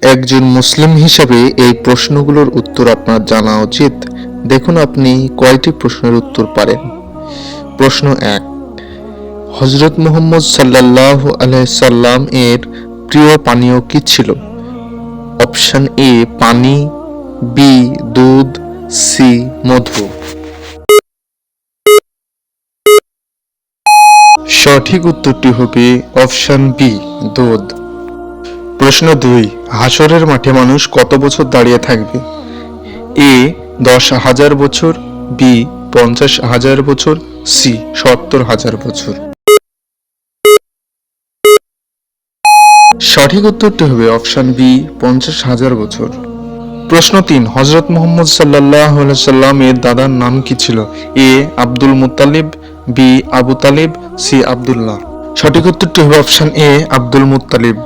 একজন মুসলিম হিসেবে এই প্রশ্নগুলোর উত্তর আপনার জানা উচিত। দেখুন আপনি কয়টি প্রশ্নের উত্তর পারেন। প্রশ্ন 1, হযরত মুহাম্মদ সাল্লাল্লাহু আলাইহি সাল্লাম এর প্রিয় পানীয় কি ছিল? অপশন এ পানি, বি দুধ, সি মধু। সঠিক উত্তরটি হবে অপশন বি দুধ। প্রশ্ন 2, হাশরের মাঠে মানুষ কত বছর দাঁড়িয়ে থাকবে? এ 10,000 বছর, বি 50,000 বছর, সি 70,000 বছর। সঠিক উত্তরটি হবে অপশন বি 50,000 বছর। প্রশ্ন 3, হযরত মুহাম্মদ সাল্লাল্লাহু আলাইহি সাল্লাম এর দাদার নাম কি ছিল? A Abdul Muttalib, B Abu Talib, C Abdullah. সঠিক উত্তরটি হবে অপশন এ আব্দুল মুত্তালিব।